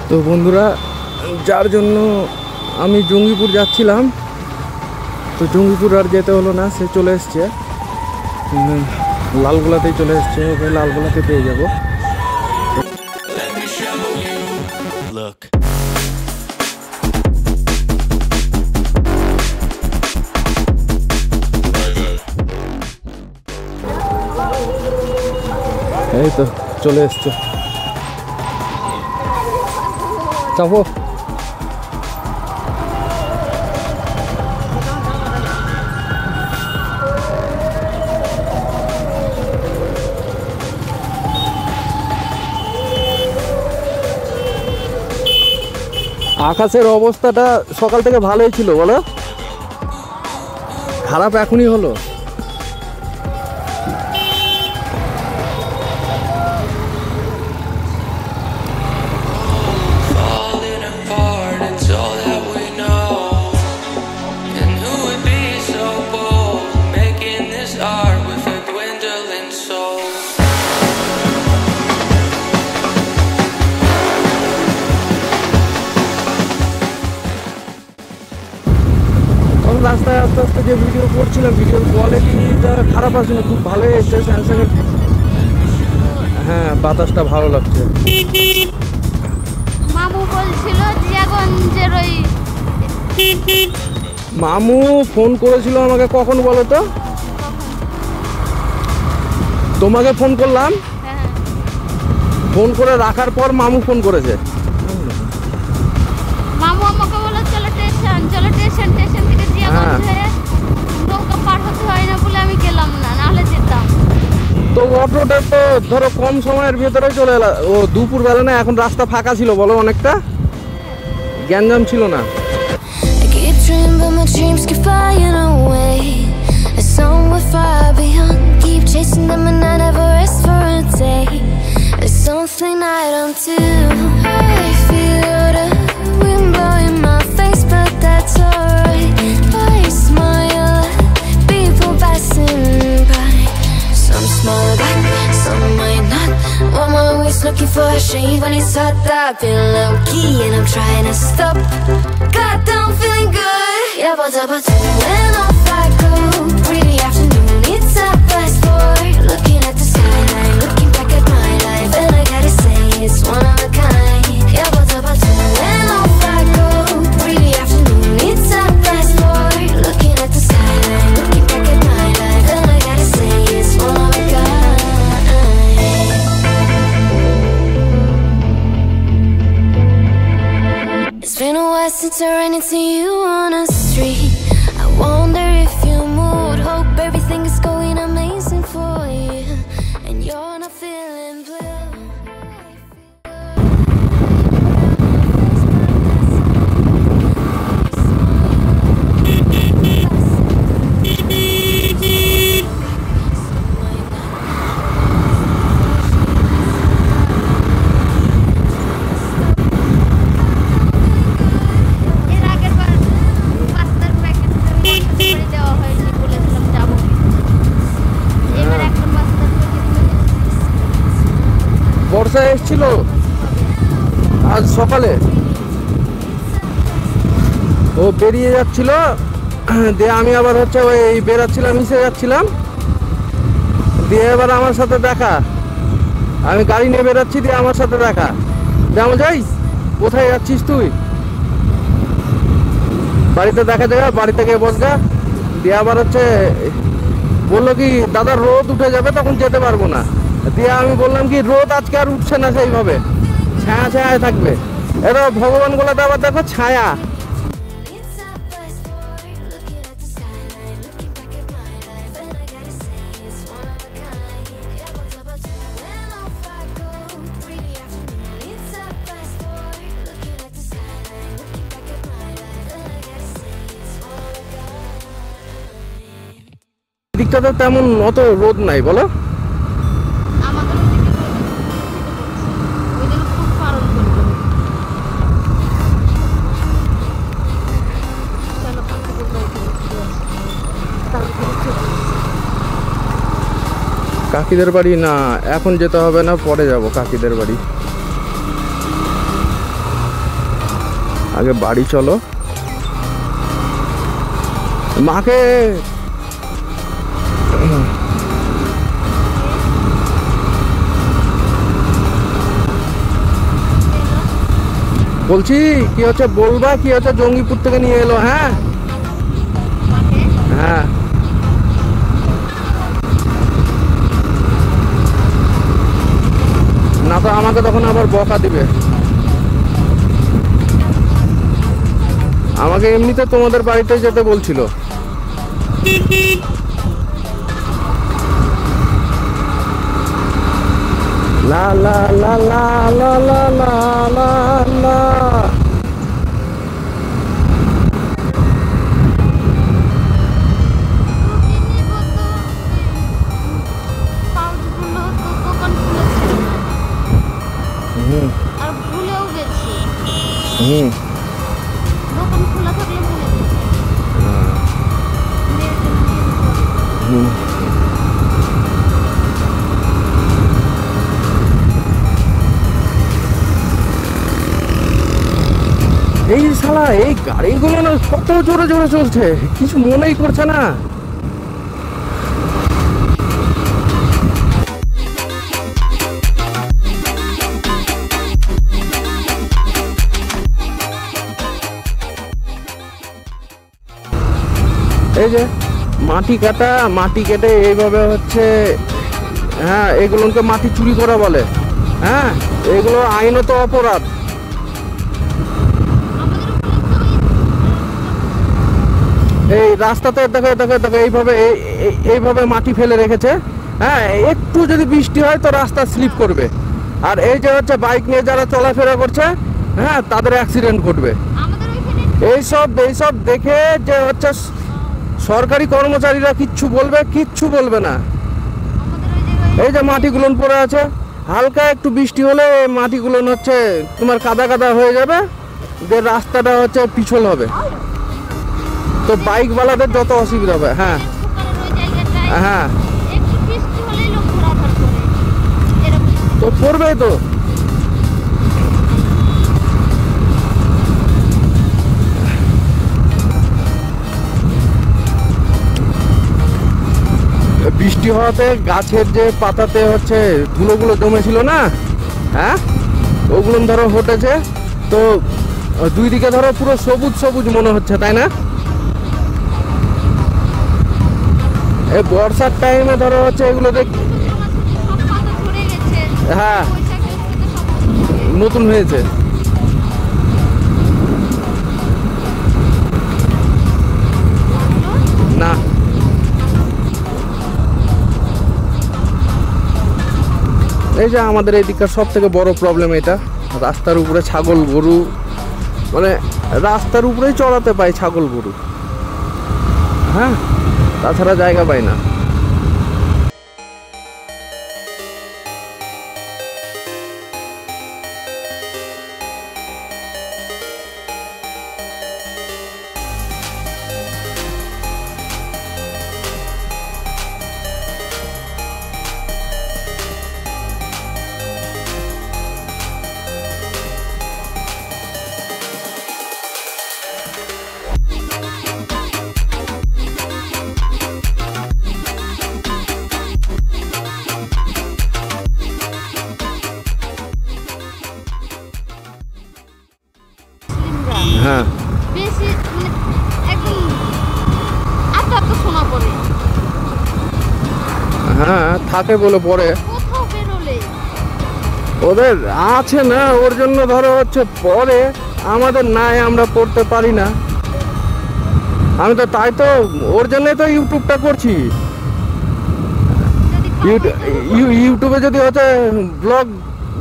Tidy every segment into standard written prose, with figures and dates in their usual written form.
তো বন্ধুরা, যার জন্য আমি জঙ্গিপুর যাচ্ছিলাম, তো জঙ্গিপুর আর যেতে হলো না, সে চলে এসছে লালগোলাতেই চলে এসছে। ওকে লালগোলাতে পেয়ে যাব। এই তো চলে এসছে, চাপো। আকাশের অবস্থাটা সকাল থেকে ভালোই ছিল, বলো, খারাপ এখনই হলো। রাস্তায় আস্তে আস্তে যে ভিডিও করছিলাম, ভিডিওর কোয়ালিটিটা খারাপ আসেনি, খুব ভালোই এসছে স্যামসাংয়ের। হ্যাঁ, বাতাসটা ভালো লাগছে। মামু বলছিল জিয়াগঞ্জের ওই মামু ফোন করেছিল আমাকে, কখন বলো তো? তোমাকে ফোন করলাম, ফোন করে রাখার পর মামু ফোন করেছে। মামু আমাকে বলল চলো স্টেশন, চলো স্টেশন, স্টেশন থেকে জিয়াগঞ্জ হয়ে নৌকা পার হতে হয় না বলে আমি গেলাম না, নাহলে যেতাম। তো অটোটা তো ধরো কম সময়ের ভেতরে চলে এলো। ও দুপুর বেলা না, এখন রাস্তা ফাঁকা ছিল, বলো, অনেকটা গ্যাঞ্জাম ছিল না। Something I don't do. I feel the wind blowing my face, but that's alright. I smile at people passing by. Some smile back, some might not. I'm always looking for a shade when it's hot. I've been low key and I'm trying to stop. God, I'm feeling good. Yeah, but when off I go. Pretty afternoon, it's up past 4. Looking at the skyline, looking back at my life, and I gotta say it's one of a kind. Yeah, but when off I go. Pretty afternoon, it's up past 4. Looking at the skyline, looking back at my life, and I gotta say it's one of a kind. It's been a while since I ran into you on a street. I wonder if you moved. Hope everything is going amazing for you, and you're not feeling blue. এর আগের বার পাস্তার packet করে দেওয়া হয়নি, বলেছিলাম যাবো। এবার একটা পাস্তার packet বর্ষা এসেছিল আজ সকালে, ও বেরিয়ে যাচ্ছিল, দিয়ে আমি আবার হচ্ছে ওই বেরাচ্ছিলাম, মিশে যাচ্ছিলাম, দিয়ে এবার আমার সাথে দেখা, আমি গাড়ি নিয়ে বেরাচ্ছি, দিয়ে আমার সাথে দেখা, যেমন যাই, কোথায় যাচ্ছিস তুই? বাড়িতে দেখা যায়, বাড়ি থেকে বসগা, দিয়ে আবার হচ্ছে বললো কি দাদা রোদ উঠে যাবে, তখন যেতে পারবো না। দিয়ে আমি বললাম কি রোদ আজকে আর উঠছে না, সেইভাবে ছায়া ছায়া থাকবে। এটা ভগবান গোলাতে আবার দেখো ছায়া। It's up past 4. Looking at the skyline, looking back at my life, and I gotta say it's one of a kind. Yeah, but when off I go. Pretty afternoon, it's up past 4. Looking at the skyline, looking back at my life, and I gotta say it's one of a kind. দিকটাতে তেমন অত রোদ নাই, বলো। আমাদের ওইদিকে খুব পালন করবে। চলো কাকিদের বাড়ি না, এখন যেতে হবে না, পরে যাব কাকিদের বাড়ি। আগে বাড়ি চলো। মাকে বলছি কি হচ্ছে বলবা, কি হচ্ছে জঙ্গিপুর থেকে নিয়ে এলো। হ্যাঁ মাকে হ্যাঁ না তো আমাকে তখন আবার বকা দিবে। আমাকে এমনিতে তোমাদের বাড়িতে যেতে বলছিল। লা লা লা লা লা লা লা লা লা। পাউচগুলো তো দোকান খুলেছিল না। হুম আর ভুলেও গেছি। হুম দোকান খোলা থাকলে ভুলে গেছি। মেয়ের জন্য নিয়ে যেতে হবে। হুম। এই শালা এই গাড়িগুলো না কত জোরে জোরে চলছে, কিছু মনেই করছে না। এই যে মাটি কাটা, মাটি কেটে এইভাবে হচ্ছে, হ্যাঁ এগুলোকে মাটি চুরি করা বলে। হ্যাঁ এগুলো আইনত অপরাধ। আমাদের ওখানে তো এই রাস্তাতে দেখো দেখো দেখো এইভাবে এইভাবে মাটি ফেলে রেখেছে। হ্যাঁ একটু যদি বৃষ্টি হয় তো রাস্তা স্লিপ করবে। আর এই যে হচ্ছে বাইক নিয়ে যারা চলাফেরা করছে, হ্যাঁ তাদের অ্যাক্সিডেন্ট ঘটবে। আমাদের ওইখানে এইসব দেখে যে হচ্ছে সরকারি কর্মচারীরা কিচ্ছু বলবে না। আমাদের ওই জায়গায় এই যে মাটিগুলো পড়ে আছে, হালকা একটু বৃষ্টি হলে এই মাটিগুলো হচ্ছে তোমার কাদা কাদা হয়ে যাবে, যে রাস্তাটা হচ্ছে পিছল হবে, তো বাইকওয়ালাদের যত অসুবিধা হবে। হ্যাঁ দোকানের ওই জায়গাটায় হ্যাঁ একটু বৃষ্টি হলেই লোক ঘোরাফেরা করে। এরকম তো পড়বেই তো। বৃষ্টি হওয়াতে গাছের যে পাতাতে হচ্ছে ধুলোগুলো জমেছিল না, হ্যাঁ ওগুলো ধরো হটেছে, তো দুই দিকে ধরো পুরো সবুজ সবুজ মনে হচ্ছে, তাই না? এই বর্ষার টাইমে ধরো হচ্ছে এগুলো দেখ, সব পাতা ঝরে গেছে। হ্যাঁ বৈশাখে থেকে সব নতুন হয়ে গেছে। নতুন হয়েছে। না এই যে আমাদের এদিককার সব থেকে বড় প্রবলেম এটা, রাস্তার উপরে ছাগল গরু, মানে রাস্তার উপরেই চড়াতে পাই ছাগল গরু, হ্যাঁ তাছাড়া জায়গা পাই না। মুসলিমরা হ্যাঁ বেশি মানে একদম আস্তে শোনা পড়ে। হ্যাঁ থাকে বলে পরে কোথাও বেরোলে ওদের আছে না, ওর জন্য ধরো হচ্ছে পরে, আমাদের নাই, আমরা পড়তে পারি না। আমি তো তাই তো ওর জন্যই তো ইউটিউবটা করছি। যদি ইউটিউবে যদি হচ্ছে ব্লগ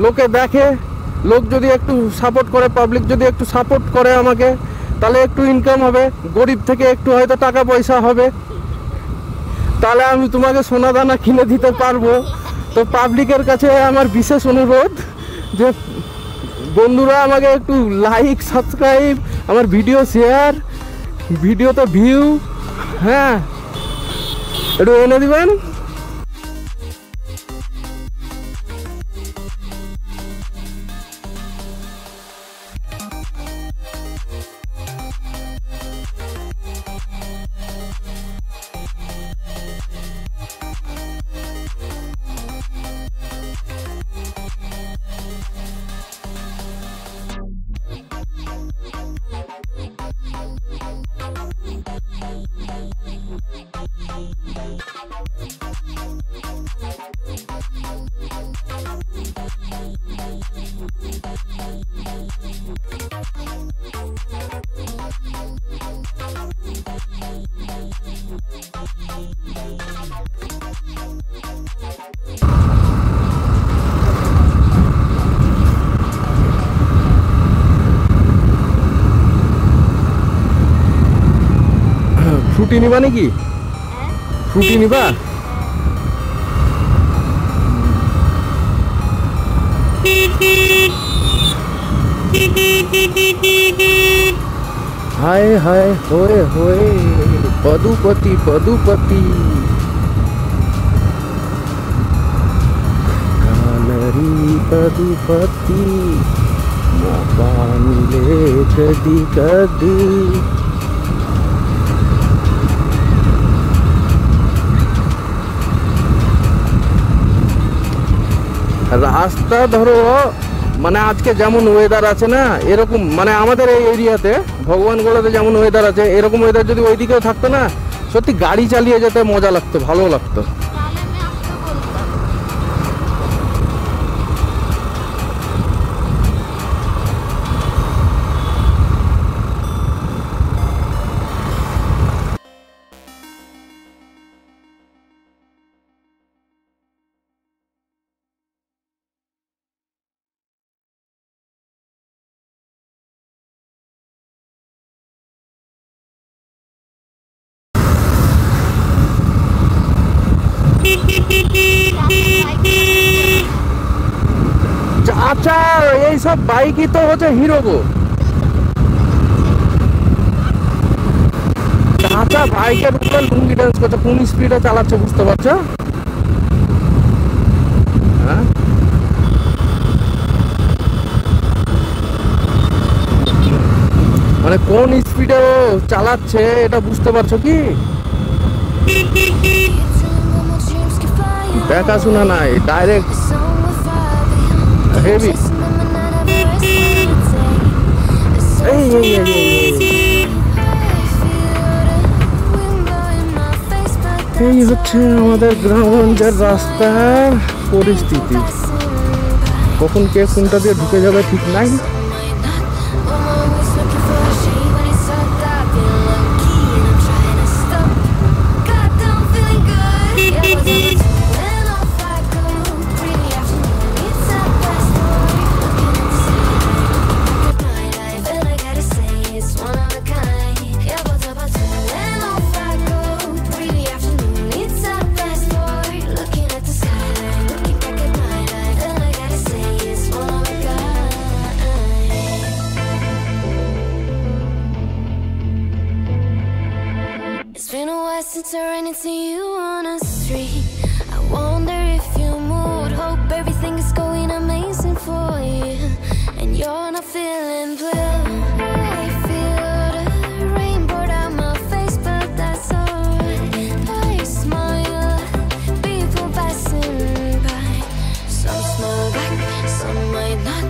লোকে দেখে, লোক যদি একটু সাপোর্ট করে, পাবলিক যদি একটু সাপোর্ট করে আমাকে, তাহলে একটু ইনকাম হবে, গরিব থেকে একটু হয়তো টাকা পয়সা হবে, তাহলে আমি তোমাকে সোনা দানা কিনে দিতে পারবো। তো পাবলিকের কাছে আমার বিশেষ অনুরোধ যে বন্ধুরা আমাকে একটু লাইক সাবস্ক্রাইব, আমার ভিডিও শেয়ার, ভিডিওতে ভিউ, হ্যাঁ একটু এনে দিবেন। ফ্রুটি নিবা নাকি? ফ্রুটি নিবা? হায় হায় হোয়ে হোয়ে পদুপতি পদুপতি কালরি পদুপতি মৌকা মিলে কদি কদি। রাস্তা ধরো মানে আজকে যেমন ওয়েদার আছে না, এরকম মানে আমাদের এই এরিয়াতে ভগবানগোলাতে যেমন ওয়েদার আছে, এরকম ওয়েদার যদি ওইদিকেও থাকতো না, সত্যি গাড়ি চালিয়ে যেতে মজা লাগতো, ভালো লাগতো। তাহলে আমি আসতে বলতাম। আচ্ছা এইসব বাইকই তো হচ্ছে হিরো গো। আচ্ছা বাইকের উপরে লুঙ্গি ডান্স করছে, কোন স্পিডে চালাচ্ছে বুঝতে পারছো? হ্যাঁ মানে কোন স্পিডে ও চালাচ্ছে এটা বুঝতে পারছো কি? দেখাশোনা নাই, ডাইরেক্ট হেভি। এই হচ্ছে আমাদের গ্রামগঞ্জের রাস্তার পরিস্থিতি, কখন কে কোনটা দিয়ে ঢুকে যাবে ঠিক নাই। Been a while since I ran into you on a street. I wonder if you moved. Hope everything is going amazing for you, and you're not feeling blue. I feel the rain pour down my face, but that's alright. I smile at people passing by. Some smile back, some might not.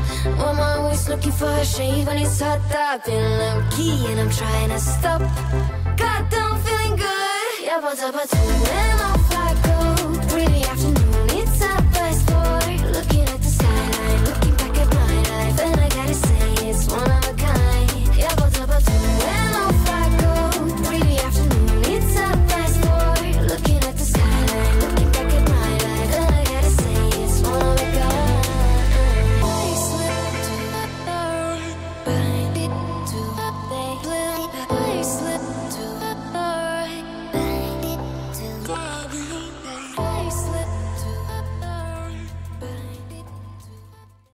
I'm always looking for a shave when it's hot. I've been low key and I'm trying to stop. God, I'm feeling good. Yeah, but and I'm